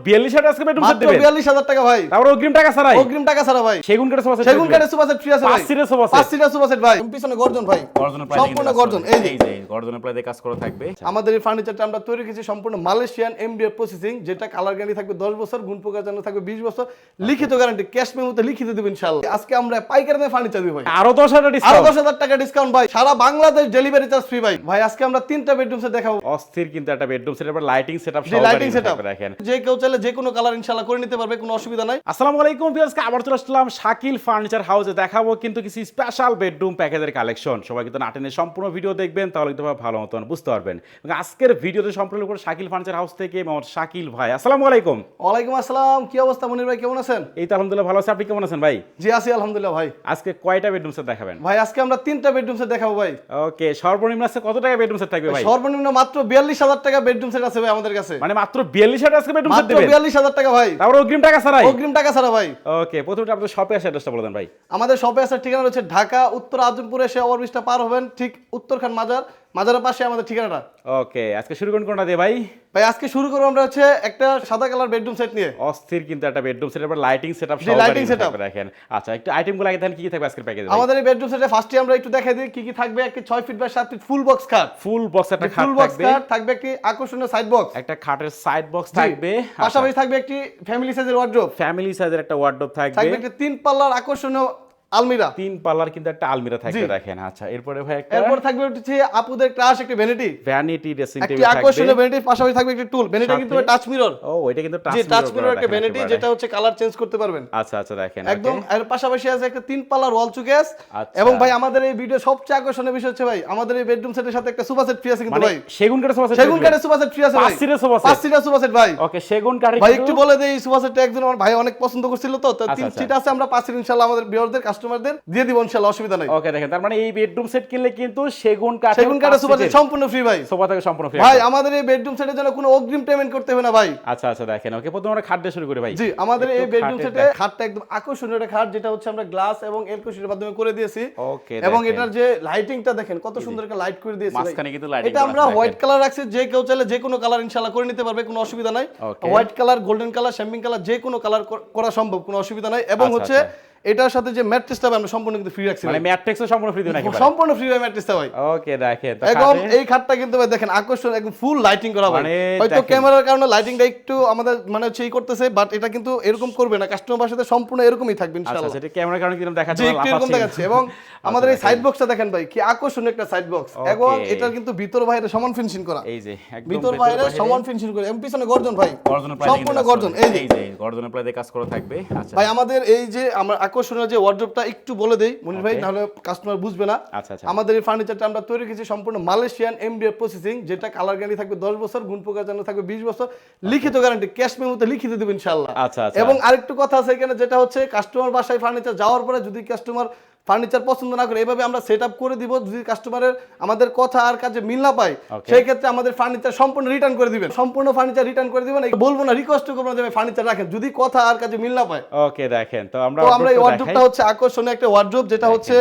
42,000 আজকে bedroom set মাত্র দিবেন 42,000 টাকা ভাই। তারপর অগ্রিম টাকা ছাড়াই অগ্রিম টাকা ছাড়া ভাই। সেগুন কাঠের সোফা সেট সেগুন কাঠের সোফা সেট ফ্রি আছে ভাই। 5 সিটের sofa 5 set seater sofa set ভাই। পিছনে গর্জন ভাই। গর্জনের প্রাইস সম্পূর্ণ গর্জন। এই যে গর্জনের প্রাইসে কাজ করা থাকবে। আমাদের এই ফার্নিচারটা আমরা তৈরি করেছি সম্পূর্ণ মালয়েশিয়ান এমডিএফ প্রসেসিং, যেটা কালার গ্যারান্টি থাকবে 10 বছর, গুণ পোকার জন্য থাকবে 20 বছর, লিখিত গ্যারান্টি, ক্যাশ মেমোতে লিখিত দেব ইনশাআল্লাহ। আজকে আমরা পাইকারি দামে ফার্নিচার দিব ভাই। আরো 10,000 আরো ডিসকাউন্ট 10,000 টাকা ডিসকাউন্ট ভাই। সারা বাংলাদেশ ডেলিভারি চার্জ ফ্রি ভাই। ভাই আজকে আমরা 3টা বেডরুম সেট দেখাবো। অস্থির কিন্তু একটা বেডরুম সেটের পর লাইটিং সেটআপ জি সহ লাইটিং সেটআপ রাখেন। যে কেউ চাইলে যে কোনো কালার ইনশাআল্লাহ করে নিতে পারবে, কোনো অসুবিধা নাই। আসসালামু আলাইকুম ভিউয়ার্স, আবার চলে আসলাম শাকিল ফার্নিচার হাউসে। দেখাবো কিন্তু কিছু স্পেশাল বেডরুম প্যাকেজের কালেকশন। সবাই কিন্তু নাটেনের সম্পূর্ণ ভিডিও দেখবেন, তাহলে কিন্তু ভালো মতন বুঝতে পারবেন। এবং আজকের ভিডিওতে সম্পূর্ণ উপর শাকিল ফার্নিচার হাউস থেকে মোহাম্মদ শাকিল ভাই। আসসালামু আলাইকুম। ওয়ালাইকুম আসসালাম। কি অবস্থা মনির ভাই, কেমন আছেন? এই তো আলহামদুলিল্লাহ ভালো আছি, আপনি কেমন আছেন ভাই? জি আছি আলহামদুলিল্লাহ ভাই। আজকে কয়টা বেডরুম সেট দেখাবেন ভাই আজকে আমরা 3টা বেডরুম সেট দেখাবো ভাই। ওকে, সর্বনিম্ন আছে কত টাকা বেডরুম সেট থাকবে ভাই? সর্বনিম্ন মাত্র 42,000 টাকা বেডরুম সেট আছে ভাই আমাদের কাছে। মানে মাত্র 42,000 আজকে বেডরুম সেট মাত্র দিবেন 42,000 টাকা ভাই। তারপর অগ্রিম টাকা ছাড়াই? অগ্রিম টাকা ছাড়া ভাই। ওকে, প্রথমে আপনাদের শপে আসার অ্যাড্রেসটা বলে দেন ভাই। আমাদের শপে আসার ঠিকানা হচ্ছে ঢাকা উত্তর আজমপুরে, এসে ওভারব্রিজটা পার হবেন, ঠিক উত্তরখান মাজারের পাশে আমাদের ঠিকানাটা। ওকে, আজকে শুরু করুন কোনটা দিয়ে ভাই? ভাই আজকে শুরু করব আমরা হচ্ছে একটা সাদা কালার বেডরুম সেট নিয়ে। অস্থির কিন্তু একটা বেডরুম সেটের পর লাইটিং সেটআপ জি, lighting setup। রাখেন। আচ্ছা, একটু আইটেমগুলো আগে দেখেন কি কি থাকবে আজকের প্যাকেজে। আমাদের এই বেডরুম সেটে ফার্স্টে আমরা একটু দেখাই দিই কি কি থাকবে। একটা 6 feet by 7 feet full box খাট। ফুল বক্স একটা খাট ফুল বক্স থাকবে, খাট থাকবে, একটি আকর্ষণীয় সাইড বক্স, একটা খাটের সাইড বক্স থাকবে, পাশাপাশি থাকবে একটি ফ্যামিলি সাইজের ওয়ার্ড্রোব, ফ্যামিলি সাইজের একটা ওয়ার্ডরোব থাকবে, থাকবে একটি 3 পাল্লার আকর্ষণীয় আলমিরা, 3 পাল্লার কিন্তু একটা আলমিরা থাকবে রাখেন। আচ্ছা, এরপরে ভাই একটা এরপর থাকবে হচ্ছে আপুদের ক্রাশ একটি ভ্যানিটি, ভ্যানিটি ড্রেসিং একটি টেবিল থাকবে, আকর্ষণীয় ভ্যানিটি, পাশাপাশি থাকবে একটি টুল। ভ্যানিটি কিন্তু টাচ মিরর। ও এটা কিন্তু টাচ জি, টাচ মিরর একটা ভ্যানিটি, যেটা হচ্ছে কালার চেঞ্জ করতে পারবেন। আচ্ছা আচ্ছা দেখেন একদম। এর পাশাপাশি আছে একটা 3 পাল্লার ওয়াল চুকেস। আচ্ছা। এবং ভাই আমাদের এই ভিডিও সবচেয়ে আকর্ষণীয় বিষয় হচ্ছে ভাই আমাদের এই বেডরুম সেটের সাথে একটা সোফা সেট ফ্রি আছে কিন্তু মানে ভাই। সেগুন কাঠের সোফা সেট, সেগুন কাঠের সোফা সেট ফ্রি আছে ভাই। 5 সিটের sofa set, 5 seater sofa set ভাই। ওকে, সেগুন কাঠের ভাই একটু বলে দেই, এই সোফা সেটটা একজন আমার ভাই অনেক পছন্দ করছিল, তো 3 আচ্ছা। সিট আছে, আমরা 5 সিট ইনশাআল্লাহ আমাদের ভিউয়ারদের কাস্টমারদের দিয়ে দিব ইনশাআল্লাহ, অসুবিধা নাই। ওকে দেখেন, তার মানে এই বেডরুম সেট কিনলে কিন্তু সেগুন কাঠের সোফা সেট সম্পূর্ণ ফ্রি ভাই। সোফা থেকে সম্পূর্ণ ফ্রি ভাই আমাদের এই বেডরুম সেটের জন্য কোনো অগ্রিম পেমেন্ট করতে হবে না ভাই। আচ্ছা আচ্ছা দেখেন। ওকে, প্রথমে আমরা খাট দিয়ে শুরু করি ভাই। জি, আমাদের এই একটু বেডরুম খাটের সেটে খাটটা একদম আকর্ষণীয় একটা খাট, যেটা হচ্ছে আমরা গ্লাস এবং এলকোশিটের মাধ্যমে করে দিয়েছি। ওকে, এবং দেখেন। এটার যে লাইটিংটা দেখেন কত সুন্দর একটা লাইট করে দিয়েছি ভাই। মাঝখানে কিন্তু লাইটিং এটা আমরা হোয়াইট কালার রাখছি, যে কেউ চাইলে যে কোনো কালার ইনশাআল্লাহ করে নিতে পারবে, কোনো অসুবিধা নাই। Okay. White colour, golden colour, champagne colour, যে কোনো কালার করা সম্ভব, কোনো অসুবিধা নাই। এবং আচ্ছা, হচ্ছে এটার সাথে যে ম্যাট্রেসটা আমরা সম্পূর্ণ কিন্তু ফ্রি রাখছি মানে ভাই। ম্যাট্রিক্সও সম্পূর্ণ ফ্রি দিবেন নাকি ভাই? সম্পূর্ণ ফ্রি ভাই ম্যাট্রেসটা ভাই। ওকে দেখেন, তো একদম খাটে এই খাটটা কিন্তু ভাই দেখেন আকর্ষণ, একদম ফুল লাইটিং করা ভাই। মানে হয়তো দেখেন। ক্যামেরার কারণে লাইটিংটা একটু আমাদের মানে হচ্ছে ই করতেছে, বাট এটা কিন্তু এরকম করবে না, কাস্টমার সাথে সম্পূর্ণ এরকমই থাকবে আচ্ছা ইনশাআল্লাহ। সেটা ক্যামেরার কারণে কিরকম দেখাচ্ছে জি, একটু এরকম দেখাচ্ছে। এবং আমাদের এই সাইড বক্সটা দেখেন ভাই, কি আকর্ষণীয় একটা সাইড বক্স। এবং এটা কিন্তু ভিতর বাইরে সমান ফিনিশিং করা, এই যে একদম ভিতর বাইরে সমান ফিনিশিং করে, এবং পিছনে গর্জন ভাই, গর্জনের প্রাইস সম্পূর্ণ গর্জন। এই যে গর্জনের প্রাইসে কাজ করা থাকবে। আচ্ছা ভাই আমাদের এই যে আমরা আকর্ষণীয় যে ওয়ার্ডরোবটা একটু বলে দেই মনির ভাই, নাহলে কাস্টমার বুঝবে না। আচ্ছা আচ্ছা আমাদের এই ফার্নিচারটা আমরা তৈরি করেছি সম্পূর্ণ মালয়েশিয়ান এমডিএফ প্রসেসিং, যেটা কালার গ্যারান্টি থাকবে 10 বছর, গুণ পোকার জন্য থাকবে 20 বছর, লিখিত গ্যারান্টি, ক্যাশ মেমোতে লিখিত দেব ইনশাআল্লাহ। আচ্ছা আচ্ছা। এবং আরেকটু কথা আছে এখানে, যেটা হচ্ছে কাস্টমার বাসায় ফার্নিচার যাওয়ার পরে যদি কাস্টমার ফার্নিচার পছন্দ না করে, এভাবে আমরা সেট আপ করে দিব। যদি কাস্টমারের আমাদের কথা আর কাজে মিল না পায়, সেই ক্ষেত্রে আমাদের ফার্নিচার সম্পূর্ণ রিটার্ন করে দিবেন, সম্পূর্ণ ফার্নিচার রিটার্ন করে দিবেন। বলবো না, রিকোয়েস্ট করবো না যে ফার্নিচার রাখেন, যদি কথা আর কাজে মিল না পায়। ওকে দেখেন, তো আমরা এই ওয়ার্ডরোবটা হচ্ছে আকর্ষণীয় একটা ওয়ার্ডরোব, যেটা হচ্ছে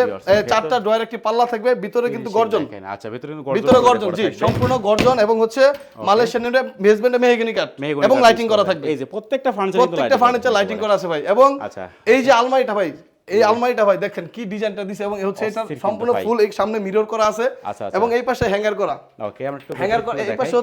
4টা ড্রয়ার, একটি পাল্লা থাকবে, ভিতরে কিন্তু গর্জন। আচ্ছা, ভিতরে গর্জন, জি সম্পূর্ণ গর্জন। এবং হচ্ছে মালয়েশিয়ান বেসমেন্টে মেহগনি কাঠ এবং লাইটিং করা থাকবে। এই যে প্রত্যেকটা ফার্নিচার লাইটিং করা আছে ভাই। এবং আচ্ছা, এই যে আলমারিটা ভাই, এই আলমারিটা ভাই দেখেন কি ডিজাইনটা দিছে, এবং হচ্ছে এটা সম্পূর্ণ ফুল এই সামনে মিরর করা আছে, এবং এই পাশে হ্যাঙ্গার করা। ওকে, আমরা একটু হ্যাঙ্গার করা, এই পাশে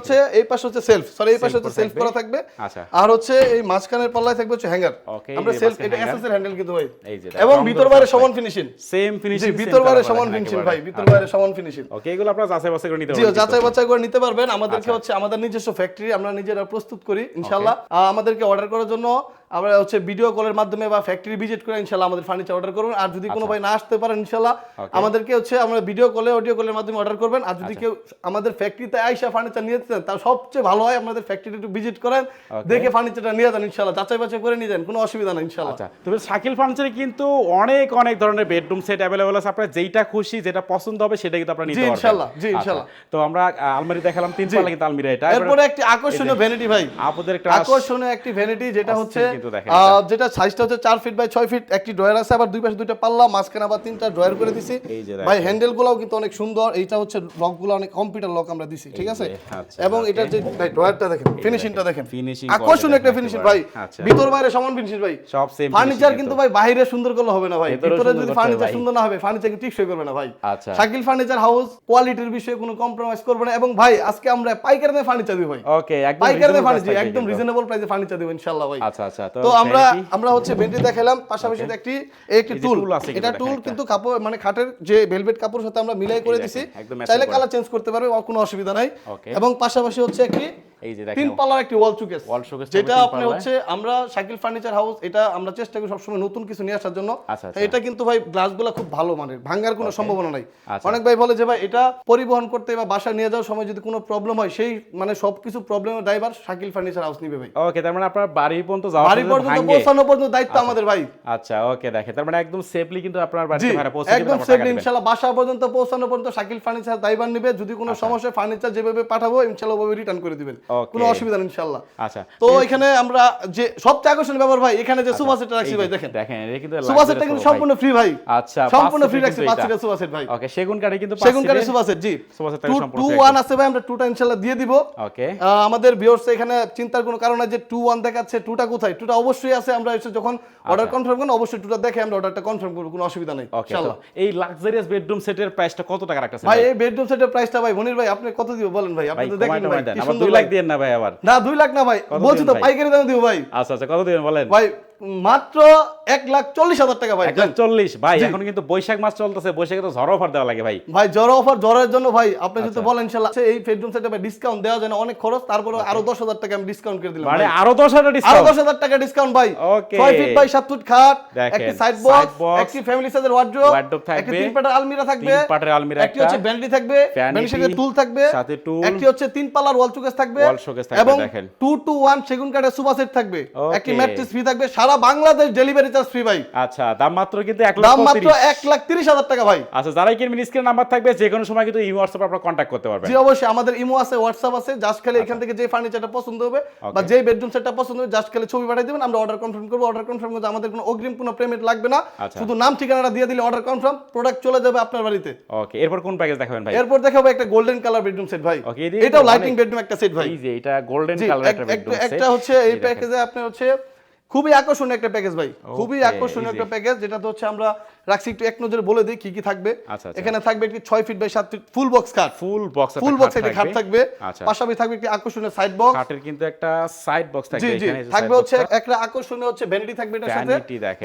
হচ্ছে সেলফ, সরি এই পাশে হচ্ছে সেলফ করা থাকবে। আচ্ছা, আর হচ্ছে এই মাঝখানের পাল্লায় থাকবে হচ্ছে হ্যাঙ্গার। ওকে, আমরা সেলফ, এটা এসএস এর হ্যান্ডেল কিন্তু ভাই। এই যে এবং ভিতর বাইরে সমান ফিনিশিং, সেম ফিনিশিং, ভিতর বাইরে সমান ফিনিশিং ভাই, ভিতর বাইরে সমান ফিনিশিং। ওকে, এগুলো আপনারা যাচাই বাছাই করে নিতে জি, পারবেন। যাচাই বাছাই করে নিতে পারবেন। আমাদেরকে হচ্ছে আমাদের নিজস্ব ফ্যাক্টরি, আমরা নিজেরা প্রস্তুত করি ইনশাআল্লাহ। আমাদেরকে অর্ডার করার জন্য আমরা হচ্ছে ভিডিও কলের মাধ্যমে বা ফ্যাক্টরি ভিজিট করে ইনশাআল্লাহ আমাদের ফার্নিচার অর্ডার করুন। আর যদি কোনো ভাই না আসতে পারেন ইনশাআল্লাহ আমাদেরকে হচ্ছে আমরা ভিডিও কলে, অডিও কলের মাধ্যমে অর্ডার করবেন। আর যদি কেউ আমাদের ফ্যাক্টরিতে আইসা ফার্নিচার নিয়ে যেতে চান, তার সবচেয়ে ভালো হয় আমাদের ফ্যাক্টরি একটু ভিজিট করেন, দেখে ফার্নিচারটা নিয়ে যান ইনশাআল্লাহ, যাচাই বাছাই করে নিয়ে যান, কোনো অসুবিধা নেই ইনশাআল্লাহ। আচ্ছা, তবে শাকিল ফার্নিচারে কিন্তু অনেক অনেক ধরনের বেডরুম সেট अवेलेबल আছে, আপনারা যেটা খুশি, যেটা পছন্দ হবে সেটা কিন্তু আপনারা নিতে পারবেন। ইনশাআল্লাহ, জি ইনশাআল্লাহ। তো আমরা আলমারি দেখালাম 3 পাল্লা কিন্তু আলমিরা এটা। এরপরে একটি আকর্ষণীয় ভ্যানিটি ভাই, আপনাদের একটা আকর্ষণীয় একটি ভ্যানিটি, যেটা হচ্ছে কিন্তু দেখেন যেটা সাইজটা হচ্ছে 4 ফিট বাই 6 ফিট, একটি ড্রয়ার আছে, আবার দুই পাশে দুইটা পাল্লা, মাঝখানে আবার তিনটা ড্রয়ার করে দিছি এই যে ভাই। হ্যান্ডেল গুলাও কিন্তু অনেক সুন্দর, এইটা হচ্ছে লক গুলো অনেক কম্পিউটার লক আমরা দিছি, ঠিক আছে। আচ্ছা, এবং এটা যে ভাই ড্রয়ারটা দেখেন, ফিনিশিংটা দেখেন, ফিনিশিং আকর্ষণীয় একটা ফিনিশিং ভাই, ভিতর বাইরে সমান ফিনিশিং ভাই। সব সেম ফার্নিচার কিন্তু ভাই বাইরে সুন্দর করলে হবে না ভাই, ভিতরে যদি ফার্নিচার সুন্দর না হবে ফার্নিচার কিন্তু টিকসই করবে না ভাই। আচ্ছা, শাকিল ফার্নিচার হাউস কোয়ালিটির বিষয়ে কোনো কম্প্রোমাইজ করবে না। এবং ভাই আজকে আমরা পাইকারি দামে ফার্নিচার দিব ভাই, ওকে, একদম পাইকারি দামে ফার্নিচার, একদম রিজনেবল প্রাইসে ফার্নিচার দিব ইনশাআল্লাহ ভাই। আচ্ছা আচ্ছা, তো আমরা হচ্ছে বেন্টি দেখাইলাম, পাশাপাশি একটি টুল, এটা টুল কিন্তু কাপড় মানে খাটের যে ভেলভেট কাপড়ের সাথে আমরা মিলাই করে দিছি, চাইলে কালার চেঞ্জ করতে পারবে, কোনো অসুবিধা নাই। এবং পাশাপাশি হচ্ছে একটি এই যে তিন পাল্লার একটি ওয়াল শোকেস, শোকেস যেটা আপনি হচ্ছে আমরা শাকিল ফার্নিচার হাউস, এটা আমরা চেষ্টা করি সবসময় নতুন কিছু নিয়ে আসার জন্য। আচ্ছা, এটা কিন্তু ভাই গ্লাসগুলো খুব ভালো মানের, ভাঙার কোনো সম্ভাবনা নাই। আচ্ছা। অনেক ভাই বলে যে ভাই এটা পরিবহন করতে বা বাসায় নিয়ে যাওয়ার সময় যদি কোনো প্রবলেম হয়, সেই মানে সবকিছু প্রবলেমের ড্রাইভার শাকিল ফার্নিচার হাউস নিবে ভাই। ওকে, তার মানে আপনার বাড়ি পর্যন্ত যাওয়া, বাড়ি পর্যন্ত পৌঁছানো পর্যন্ত দায়িত্ব আমাদের ভাই। আচ্ছা, ওকে, দেখেন তার মানে একদম সেফলি কিন্তু আপনার বাড়িতে ভাড়া পৌঁছে দিবেন, একদম সেফলি ইনশাআল্লাহ বাসা পর্যন্ত পৌঁছানো পর্যন্ত শাকিল ফার্নিচার দায়ভার নেবে। যদি কোনো সমস্যা ফার্নিচার যেভাবে পাঠাবো ইনশাআল্লাহ ওভাবে রিটার্ন করে দিবেন, কোনো অসুবিধা নেই ইনশাআল্লাহ। আচ্ছা, তো এখানে আমরা যে সবচেয়ে আকর্ষণীয় ব্যাপার ভাই, এখানে যে সোফা সেটটা রাখছি ভাই, দেখেন এটা কিন্তু সোফা সেটটা কিন্তু সম্পূর্ণ ফ্রি ভাই। আচ্ছা, সম্পূর্ণ ফ্রি রাখছি, 5 সিটের সোফা সেট ভাই। ওকে, সেগুন কাঠে কিন্তু সেগুন কাঠের সোফা সেট, জি সোফা সেটটা সম্পূর্ণ 2-1 আছে ভাই, আমরা 2টা ইনশাআল্লাহ দিয়ে দিব। ওকে, আমাদের ভিউয়ার্স এখানে চিন্তার কোনো কারণ নাই যে 2-1 দেখাচ্ছে, 2টা কোথায়, 2টা অবশ্যই আছে। আমরা এসে যখন অর্ডার কনফার্ম করব অবশ্যই 2টা দেখে আমরা অর্ডারটা কনফার্ম করব, কোনো অসুবিধা নাই ইনশাআল্লাহ। এই লাক্সারিয়াস বেডরুম সেটের প্রাইসটা কত টাকা রাখতেছেন ভাই? এই বেডরুম সেটের প্রাইসটা ভাই মনির ভাই আপনি কত দিব বলেন ভাই? আপনি তো দেখেন ভাই কি আবার সুন্দর 2 লাখ দেন না ভাই? আবার না 2 লাখ না ভাই, বলছি তো পাইকারি দামে দিব ভাই। আচ্ছা আচ্ছা, কত দিবেন বলেন ভাই? মাত্র 1,40,000 টাকা ভাই। 1,40,000 ভাই, এখন কিন্তু বৈশাখ মাস চলতেছে, বৈশাখে তো ঝড় অফার দেওয়া লাগে ভাই। ভাই ঝড় অফার, ঝড়ের জন্য ভাই আপনি যদি বলেন ইনশাআল্লাহ এই বেডরুম সেটে ভাই ডিসকাউন্ট দেওয়া যায় না, অনেক খরচ, তারপরে আরো 10,000 টাকা আমি ডিসকাউন্ট করে দিলাম। মানে আরো 10,000 আরো ডিসকাউন্ট? 10,000 টাকা ডিসকাউন্ট ভাই। ওকে, 6 ফিট বাই 7 ফুট খাট, দেখেন, একটি সাইড বক্স, box, একটি ফ্যামিলি সাইজের ওয়ার্ডরোব থাকবে, একটি 3 পাটের আলমিরা থাকবে, 3 পাটের আলমিরা, একটি হচ্ছে ভ্যানিটি থাকবে, ভ্যানিটির সাথে টুল থাকবে, সাথে টুল, একটি হচ্ছে 3 পাল্লার ওয়াল শোকেস থাকবে, এবং দেখেন 2-1 সেগুন কাঠের সোফা সেট থাকবে, একটি ম্যাট্রেস ফ্রি থাকবে, সারা বাংলাদেশ ডেলিভারি চার্জ ফ্রি ভাই। আচ্ছা, দাম মাত্র কিন্তু দাম মাত্র 1,30,000 টাকা ভাই। আচ্ছা, যারাই কিনবেন স্ক্রিনে নাম্বার থাকবে, যে কোনো সময় কিন্তু ইমো হোয়াটসঅ্যাপে আপনারা কন্টাক্ট করতে পারবেন। জি অবশ্যই, আমাদের ইমো আছে, হোয়াটসঅ্যাপ আছে, জাস্ট খালি এখান থেকে যে ফার্নিচারটা পছন্দ হবে বা যে বেডরুম সেটটা পছন্দ হবে জাস্ট খালি ছবি পাঠিয়ে দিবেন, আমরা অর্ডার কনফার্ম করব। অর্ডার কনফার্ম করতে আমাদের কোনো অগ্রিম কোনো পেমেন্ট লাগবে না, শুধু নাম ঠিকানাটা দিয়ে দিলে অর্ডার কনফার্ম, প্রোডাক্ট চলে যাবে আপনার বাড়িতে। ওকে, এরপর কোন প্যাকেজ দেখাবেন ভাই? এরপর দেখাবো একটা গোল্ডেন কালার বেডরুম সেট ভাই। ওকে, এটাও লাইটিং বেডরুম একটা সেট ভাই। এই যে এটা গোল্ডেন কালার একটা বেডরুম সেট, একটা হচ্ছে এই প্যাকেজে আপনি হচ্ছে খুবই আকর্ষণীয় একটা প্যাকেজ ভাই, খুবই আকর্ষণীয় একটা প্যাকেজ, যেটা তো হচ্ছে আমরা রাখছি একটু এক নজরে বলে দিই কি কি থাকবে। এখানে থাকবে একটি 6 feet by 7 feet full box খাট, ফুল বক্স একটা খাট থাকবে, পাশাপাশি থাকবে একটি আকর্ষণীয় সাইড বক্স, খাটের কিন্তু একটা সাইড বক্স থাকবে, এখানে থাকবে হচ্ছে একটা আকর্ষণীয় হচ্ছে ভ্যানিটি থাকবে এটার সাথে,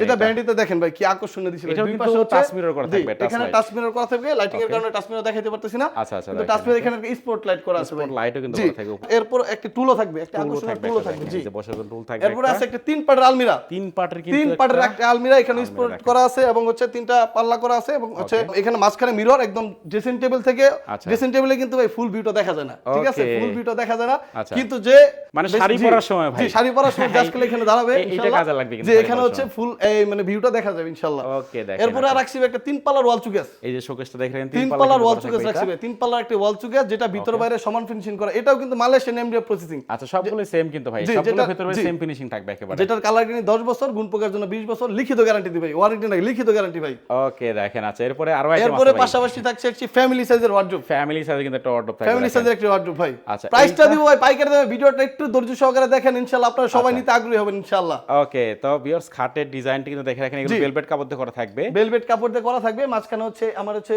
যেটা ভ্যানিটিতে দেখেন ভাই কি আকর্ষণীয় দিছে, দুই পাশে হচ্ছে টাচ মিরর করা থাকবে, এখানে টাচ মিরর করা থাকবে, লাইটিং এর কারণে টাচ মিরর দেখাইতে পারতেছি না। আচ্ছা আচ্ছা, কিন্তু টাচ মিরর এখানে একটা স্পট লাইট করা আছে ভাই, স্পট লাইটও কিন্তু করা থাকবে। এরপর একটা টুলও থাকবে, একটা আকর্ষণীয় টুলও থাকবে, জি যে বসার জন্য টুল থাকবে। এরপর আছে একটা 3 পাটের আলমিরা, 3 পাটের কিন্তু 3 পাটের একটা আলমিরা এখানে স্পট করা আছে, এবং হচ্ছে 3টা পাল্লা করা আছে, এবং হচ্ছে এখানে মাঝখানে মিরর, একদম ড্রেসিং টেবিল থেকে ড্রেসিং টেবিলে কিন্তু ভাই ফুল ভিউটা দেখা যায় না, ঠিক আছে, ফুল ভিউটা দেখা যায় না, কিন্তু যে মানে শাড়ি পরার সময় ভাই, শাড়ি পরার সময় জাস্ট করে এখানে দাঁড়াবে এটা কাজে লাগবে কিন্তু, যে এখানে হচ্ছে ফুল এই মানে ভিউটা দেখা যাবে ইনশাআল্লাহ। ওকে, দেখেন এরপর আর রাখছি একটা 3 পাল্লার ওয়াল শোকেস, এই যে শোকেসটা দেখেন 3 পাল্লার ওয়াল শোকেস রাখছি, 3 পাল্লার একটা ওয়াল শোকেস, যেটা ভিতর বাইরে সমান ফিনিশিং করা, এটাও কিন্তু মালয়েশিয়ান এমডিএফ প্রসেসিং। আচ্ছা, সবগুলো সেম কিন্তু ভাই, সবগুলো ভিতরে সেম ফিনিশিং থাকবে একেবারে, যেটার কালার গ্যারান্টি 10 বছর, গুণ পোকার জন্য 20 বছর, লিখিত গ্যারান্টি দিবে, ওয়ারেন্টি না, লিখিত গ্যারান্টি ভাই। ওকে, দেখেন আচ্ছা, এরপরে আরো আইটেম আছে ভাই। এরপরে পাশাপাশি থাকছে একটি ফ্যামিলি সাইজের ওয়ার্ডরোব, ফ্যামিলি সাইজে কিন্তু একটা ওয়ার্ডরোব থাকবে, ফ্যামিলি সাইজের একটা ওয়ার্ডরোব ভাই। আচ্ছা, প্রাইসটা দিব ভাই পাইকারি দামে, ভিডিওটা একটু ধৈর্য সহকারে দেখেন, ইনশাআল্লাহ আপনারা সবাই নিতে আগ্রহী হবেন ইনশাআল্লাহ। ওকে, তো ভিউয়ার্স খাটের ডিজাইনটা কিন্তু দেখে রাখেন, এগুলো ভেলভেট কাপড় দিয়ে করা থাকবে, ভেলভেট কাপড় দিয়ে করা থাকবে, মাঝখানে হচ্ছে আমার হচ্ছে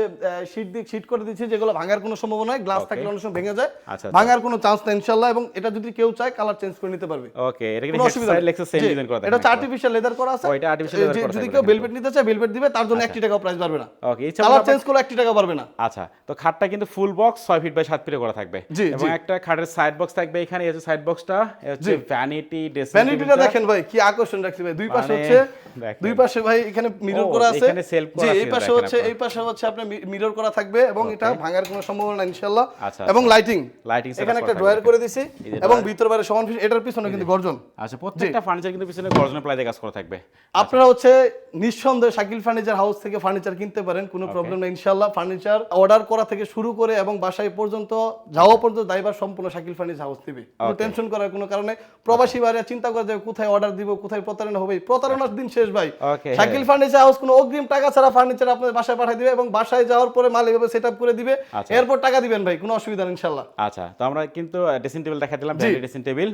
শীট করে দিয়েছি, যেগুলো ভাঙার কোনো সম্ভাবনা নাই, গ্লাস থাকলে অনেক সময় ভেঙে যায়, ভাঙার কোনো চান্স নাই ইনশাআল্লাহ, এবং এটা যদি কেউ চায় কালার চেঞ্জ করে নিতে পারবে। ওকে, এটা কিন্তু হেডসাইড লেক্সাস সেম ডিজাইন করা থাকে, এটা আর্টিফিশিয়াল লেদার করা আছে, ওইটা আর্টিফিশিয়াল লেদার করা থাকে, যদি কেউ ভেলভেট নিতে চায় ভেলভেট দিবে, তার জন্য 1 টাকা প্রাইস বাড়বে না। ওকে, কালার চেঞ্জ করলে 1 টাকা বাড়বে না। আচ্ছা, তো খাটটা কিন্তু ফুল বক্স 6 ফিট বাই 7 ফিটে করা থাকবে, এবং একটা খাটের সাইড বক্স থাকবে, এখানে এই যে সাইড বক্সটা হচ্ছে ভ্যানিটি ড্রেসিং, ভ্যানিটিটা দেখেন ভাই কি আকর্ষণ রাখছে ভাই, দুই পাশে হচ্ছে দেখেন। দুই পাশে ভাই এখানে মিরর ও, করা আছে। এখানে self করা জি, আছে এই পাশে দেখেন হচ্ছে আপনারা। এই পাশে হচ্ছে আপনার মিরর করা থাকবে এবং এটা ভাঙার কোনো সম্ভাবনা নাই ইনশাআল্লাহ। আচ্ছা, এবং লাইটিং Lighting setup এখানে একটা করা ড্রয়ার থাকবে করে দিছি এই যে এবং drawer। ভিতর বাইরে সমান ফিনিশ, এটার পিছনে কিন্তু গর্জন। আচ্ছা, প্রত্যেকটা ফার্নিচার কিন্তু পিছনে গর্জন প্লাই দিয়ে কাজ করা থাকবে। আপনারা হচ্ছে নিঃসন্দেহে শাকিল ফার্নিচার হাউস থেকে ফার্নিচার কিনতে পারেন, কোনো প্রবলেম নেই ইনশাআল্লাহ। ফার্নিচার অর্ডার করা থেকে শুরু করে এবং বাসায় পর্যন্ত যাওয়া পর্যন্ত দায়ভার সম্পূর্ণ শাকিল ফার্নিচার হাউস দিবে। কোনো টেনশন করার কোনো কারণে প্রবাসী বাইরে চিন্তা করে যে কোথায় অর্ডার দিব, কোথায় প্রতারণা হবে, প্রতারণার দিন শেষ ভাই। ওকে। শাকিল ফার্নিচার হাউস কোনো অগ্রিম টাকা ছাড়া ফার্নিচার আপনাদের বাসায় পাঠিয়ে দিবে এবং বাসায় যাওয়ার পরে মাল এভাবে সেটআপ করে দিবে, আচ্ছা। এরপর টাকা দিবেন ভাই, কোনো অসুবিধা নেই ইনশাআল্লাহ। আচ্ছা, তো আমরা কিন্তু ড্রেসিং টেবিল দেখা দিলাম, ড্রেসিং টেবিল।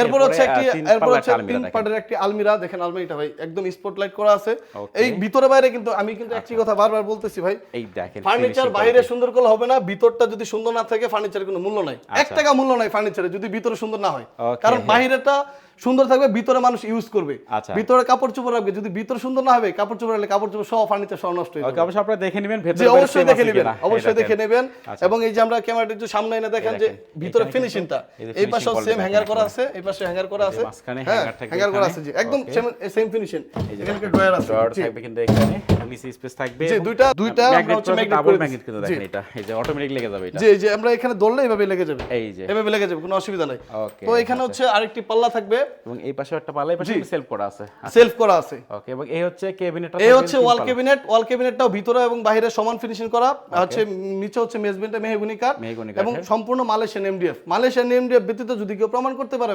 এরপর হচ্ছে তিন দেখেন। পার্টের একটি আলমিরা। দেখেন আলমারিটা ভাই একদম স্পটলাইট করা আছে। Okay. এই ভিতরে বাইরে কিন্তু আমি কিন্তু একটি কথা বারবার বলতেছি ভাই, এই দেখেন ফার্নিচার finishing বাইরে quality। সুন্দর করলে হবে না, ভিতরটা যদি সুন্দর না থাকে ফার্নিচারের কোনো মূল্য নাই। এক আচ্ছা। টাকা মূল্য নাই ফার্নিচারে যদি ভিতরে সুন্দর না হয়। Okay. কারণ বাইরেটা সুন্দর থাকবে, ভিতরে মানুষ ইউজ করবে, আচ্ছা। ভিতরে কাপড় চোপড় রাখবে, যদি ভিতর সুন্দর না হবে কাপড় চোপড় রাখলে কাপড় চোপড় সহ ফার্নিচার সহ নষ্ট হয়ে ওকে, যাবে। অবশ্যই আপনারা দেখে নেবেন জি ভেতরে অবশ্যই দেখে নেবেন, অবশ্যই দেখে নেবেন। আচ্ছা। এবং এই যে আমরা ক্যামেরাটা একটু সামনে এনে দেখেন যে দেখেন, ভিতরে এখানে ফিনিশিংটা, এই যে এই পাশে finishing সেম quality হ্যাঙ্গার দেখেন করা আছে, এই পাশে হ্যাঙ্গার করা আছে, মাঝখানে হ্যাঁ hanger থাকবে হ্যাঙ্গার করা এখানে। আছে জি, একদম Okay. Same finishing. এই যে এখানে একটা ড্রয়ার আছে ড্রয়ার জি থাকবে কিন্তু এখানে, নিচে স্পেস থাকবে। জি, দুইটা আমরা হচ্ছে ম্যাগনেট ডাবল করে ম্যাগনেট কিন্তু দিচ্ছি। দেখেন এটা, এই যে অটোমেটিক লেগে যাবে এটা। জি জি, আমরা এখানে ধরলে এভাবে লেগে যাবে, এই যে এভাবে লেগে যাবে, কোনো অসুবিধা নাই। Okay, তো এখানে হচ্ছে আরেকটি পাল্লা থাকবে, এবং এই পাশে একটা পাল্লা, এই পাশে সেলফ করা আছে। সেলফ করা আছে। ওকে, এবং এই হচ্ছে ক্যাবিনেটটা, এই হচ্ছে ওয়াল ক্যাবিনেটটাও ভিতরে এবং বাইরে সমান ফিনিশিং করা হচ্ছে। নিচে হচ্ছে মেজবেন্টে মেহগনি কাঠ মেহগনি এবং কাঠের। সম্পূর্ণ মালয়েশিয়ান এমডিএফ ব্যতীত যদি কেউ প্রমাণ করতে পারে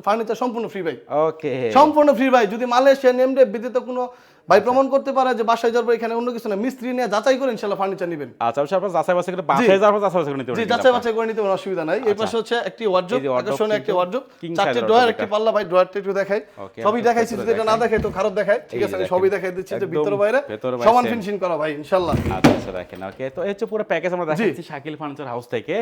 ফার্নিচার সম্পূর্ণ ফ্রি ভাই, ওকে, সম্পূর্ণ ফ্রি ভাই। যদি মালয়েশিয়ান এমডিএফ ব্যতীত কোনো ভাই প্রমাণ করতে পারে যে বাসায় যাওয়ার পর এখানে অন্য কিছু না, মিস্ত্রি নিয়ে যাচাই করে ইনশাআল্লাহ ফার্নিচার নেবেন। আচ্ছা, অবশ্যই আপনারা যাচাই বাছাই করে বাসায় যাওয়ার পর যাচাই বাছাই করে নিতে জি পারবেন। যাচাই বাছাই করে নিতে কোনো অসুবিধা নাই। এই পাশে হচ্ছে একটি ওয়ার্ডরোব, এই যে wardrobe আকর্ষণীয় একটি কিন্তু ওয়ার্ডরোব, king চারটি size ড্রয়ার, wardrobe একটি এটা। পাল্লা ভাই, ড্রয়ারটা একটু দেখাই। Okay, সবই আমরা দেখাইছি, ভেতরে যদি এটা না দেখাই তো খারাপ দেখায়, ঠিক এই আছে যে আমি দেখেন। সবই দেখাই দিচ্ছি যে একদম ভিতরে বাইরে ভেতরে বাইরে সমান same। ফিনিশিং করা ভাই ইনশাআল্লাহ। আচ্ছা আচ্ছা, দেখেন। ওকে, তো এই হচ্ছে পুরো প্যাকেজ আমরা দেখাচ্ছি শাকিল ফার্নিচার হাউস থেকে।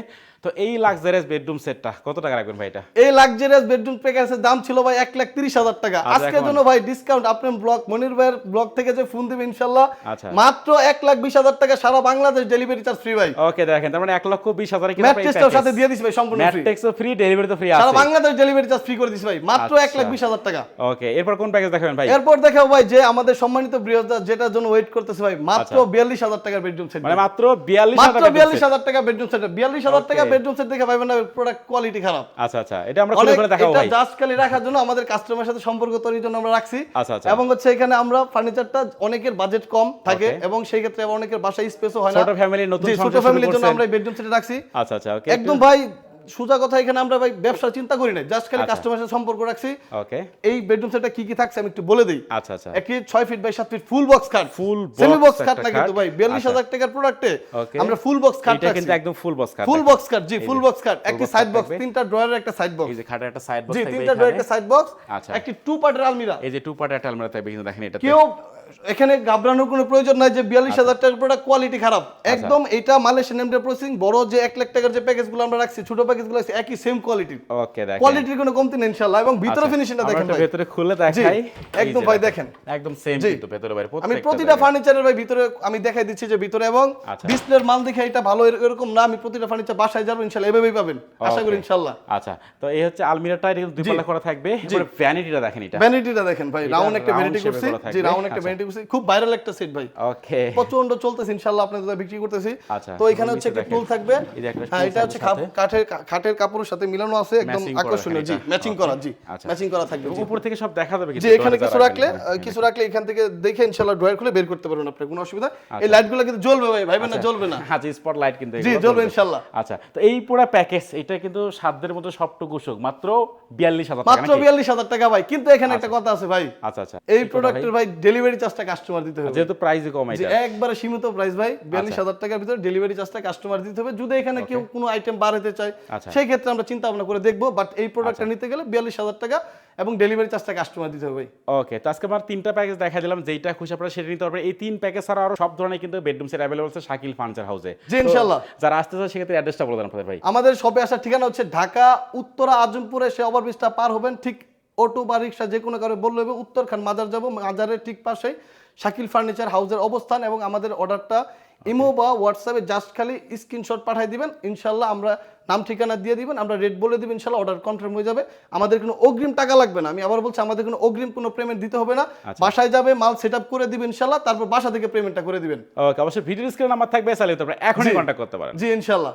তো এই লাক্সারিয়াস বেডরুম সেটটা কত টাকা রাখবেন ভাই এটা? এই লাক্সারিয়াস বেডরুম প্যাকেজের দাম ছিল ভাই 1,30,000 টাকা। আচ্ছা, আজকের এখন? জন্য ভাই ডিসকাউন্ট, আপনার ব্লগ মনির ভাইয়ের ব্লগ থেকে যে ফোন দিবে ইনশাআল্লাহ আচ্ছা। মাত্র 1,20,000 টাকা, সারা বাংলাদেশ ডেলিভারি চার্জ ফ্রি ভাই। ওকে, দেখেন তার মানে 1,20,000 কি ম্যাট্রেসটাও সাথে দিয়ে দিছি ভাই সম্পূর্ণ ফ্রি, ম্যাট্রিক্সও ফ্রি, ডেলিভারি তো ফ্রি সারা আছে। বাংলাদেশ ডেলিভারি চার্জ ফ্রি করে দিছি ভাই, মাত্র আচ্ছা। 1,20,000 টাকা। ওকে, এরপর কোন প্যাকেজ দেখাবেন ভাই? এরপর দেখাও ভাই যে আমাদের সম্মানিত বৃহস্পতি যেটার জন্য ওয়েট করতেছে ভাই, মাত্র 42,000 টাকার বেডরুম সেট, মানে মাত্র 42,000 মাত্র টাকা 42,000 টাকা বেডরুম সেট। 42,000 টাকা Okay. বেডরুম সেট দেখে ভাইবেন না প্রোডাক্ট কোয়ালিটি খারাপ। আচ্ছা আচ্ছা, এটা আমরা খুলে খুলে দেখাবো এটা ভাই। জাস্ট খালি রাখার জন্য আমাদের কাস্টমারের সাথে সম্পর্ক তৈরির জন্য আমরা রাখছি। আচ্ছা, আচ্ছা। এবং হচ্ছে এখানে আমরা ফার্নিচারটা অনেকের বাজেট কম থাকে Okay. এবং সেই ক্ষেত্রে আবার অনেকের বাসায় স্পেসও হয় না, ছোট ফ্যামিলি, নতুন জি, ছোট সংসার শুরু ফ্যামিলির জন্য করছেন। আমরা এই বেডরুম সেটে রাখছি। আচ্ছা আচ্ছা, ওকে, একদম ভাই সোজা কথা, এখানে আমরা ভাই ব্যবসার চিন্তা করি না, জাস্ট খালি আচ্ছা। কাস্টমারের সাথে সম্পর্ক রাখছি। ওকে, এই বেডরুম সেটটা কি কি থাকছে আমি একটু বলে দিই। আচ্ছা আচ্ছা, একটি 6 feet by 7 feet full box খাট, Full সেমি box বক্স খাট একটা না কিন্তু খাট। ভাই 42,000 টাকার প্রোডাক্টে Okay. আমরা ফুল বক্স খাট এটা কিন্তু একদম ফুল বক্স কাট। ফুল বক্স খাট, জি ফুল যে বক্স খাট, full একটি box সাইড খাট বক্স, থাকবে। তিনটা ড্রয়ারের একটা সাইড বক্স, এই যে খাটের একটা সাইড বক্স জি থাকবে তিনটা ড্রয়ারের একটা এখানে। সাইড বক্স, আচ্ছা। একটি টু পার্টের আলমিরা। এই যে টু পার্ট একটা আলমারি থাকবে কিন্তু দেখেন এটা। কেউ এখানে ঘাবড়ানোর কোনো প্রয়োজন নাই যে 42,000 টাকার প্রোডাক্ট কোয়ালিটি খারাপ, একদম এটা মালয়েশিয়ান এমডিএফ প্রসেসিং। বড় যে 1 লাখ টাকার যে প্যাকেজগুলো আমরা রাখছি, ছোট প্যাকেজগুলো আছে একই সেম কোয়ালিটি, ওকে, দেখেন কোয়ালিটির কোনো কমতি নেই ইনশাআল্লাহ। এবং ভিতরে আচ্ছা, ফিনিশিংটা আমরা দেখেন একটা ভাই, ভেতরে খুলে দেখাই। এই একদম যে ভাই দেখেন একদম সেম জি। কিন্তু ভেতরে বাইরে আমি প্রত্যেকটা প্রতিটা জায়গায়। ফার্নিচারের ভাই ভিতরে আমি দেখাই দিচ্ছি যে ভিতরে এবং আচ্ছা। ডিসপ্লের মান দেখে এটা ভালো এরকম না, আমি প্রতিটা ফার্নিচার বাসায় যাবো ইনশাআল্লাহ এভাবেই পাবেন, আশা করি Okay. ইনশাআল্লাহ। আচ্ছা, তো এই হচ্ছে আলমিরাটা, এটা কিন্তু দুই জি। পাল্লা করা থাকবে। এবারে ভ্যানিটিটা দেখেন এটা। ভ্যানিটিটা দেখেন ভাই, এটা রাউন্ড একটা round ভ্যানিটি shape এ করছি, করা থাকবে। জি রাউন্ড একটা আচ্ছা। ভ্যানিটি করছি, খুব ভাইরাল একটা সেট ভাই, ওকে, প্রচন্ড চলতেছে ইনশাআল্লাহ, আপনাদের জন্য বিক্রি করতেছি। আচ্ছা, তো এখানে হচ্ছে একটা দেখেন। টুল থাকবে, এই যে একটা হ্যাঁ tool এটা হচ্ছে থাকবে সাথে। কাঠের কাপড়ের সাথে মিলানো আছে, একদম Matching করা আকর্ষণীয়, জি এখানে এটা। ম্যাচিং করা, জি আচ্ছা। ম্যাচিং করা থাকবে জি। উপর থেকে সব দেখা যাবে জি কিন্তু এখানে দরজা কিছু রাখলে রাখবেন। কিছু রাখলে এখান থেকে দেখে ইনশাআল্লাহ ড্রয়ার খুলে বের করতে পারবেন আপনি, কোনো অসুবিধা। এই আচ্ছা। লাইটগুলো কিন্তু জ্বলবে ভাই, ভাইবেন না জ্বলবে না, আচ্ছা, স্পটলাইট কিন্তু জি এগুলো জ্বলবে ইনশাআল্লাহ। আচ্ছা, তো এই পুরো প্যাকেজ এটা কিন্তু সাধ্যের মতো সবটুকু সুখ মাত্র 42,000 টাকা মাত্র নাকি? 42,000 টাকা ভাই, কিন্তু এখানে একটা কথা আছে ভাই, আচ্ছা আচ্ছা, এই প্রোডাক্টের ভাই ডেলিভারি চার্জটা কাস্টমার দিতে হবে, যেহেতু প্রাইসই কম জি এটা। একবারে সীমিত প্রাইস ভাই, 42,000 টাকার ভিতরে ডেলিভারি চার্জটা কাস্টমার দিতে হবে। যদি এখানে কেউ কোনো আইটেম বাড়াতে চায় আচ্ছা। সেই ক্ষেত্রে আমরা চিন্তা ভাবনা করে দেখবো, বাট এই প্রোডাক্টটা নিতে গেলে 42,000 টাকা এবং ডেলিভারি চার্জটা কাস্টমার দিতে হবে ভাই। ওকে, তো আজকে আমার তিনটা প্যাকেজ দেখা দিলাম, যেইটা খুশি আপনারা সেটা নিতে পারবেন। এই তিন প্যাকেজ ছাড়া আরো সব ধরনের কিন্তু বেডরুম সেট অ্যাভেলেবল আছে শাকিল ফার্নিচার হাউসে। জি ইনশাআল্লাহ। যারা আসতে চায় সেক্ষেত্রে অ্যাড্রেসটা বলে দেন আপনাদের ভাই। আমাদের শপে আসার ঠিকানা হচ্ছে ঢাকা উত্তরা আজমপুরে, সে ওভারব্রিজটা পার হবেন ঠিক অটো বা রিক্সা যে কোনো কারো বললে হবে উত্তরখান মাজার যাব, মাজারের ঠিক পাশেই শাকিল ফার্নিচার হাউসের অবস্থান। এবং আমাদের অর্ডারটা ইমো বা হোয়াটসঅ্যাপে জাস্ট খালি স্ক্রিনশট পাঠিয়ে দিবেন, ইনশাল্লাহ আমরা নাম ঠিকানা দিয়ে দিবেন, আমরা রেট বলে দিবেন, ইনশাল্লাহ অর্ডার কনফার্ম হয়ে যাবে। আমাদের কোনো অগ্রিম টাকা লাগবে না, আমি আবার বলছি আমাদের কোনো অগ্রিম কোনো পেমেন্ট দিতে হবে না। বাসায় যাবে, মাল সেট আপ করে দিবেন ইনশাল্লাহ, তারপর বাসা থেকে পেমেন্টটা করে দিবেন। ওকে, অবশ্যই ভিডিও স্ক্রিনে নাম্বার থাকবে, চাইলে তোমরা এখনই কন্ট্যাক্ট করতে পারেন। জি ইনশাল্লাহ।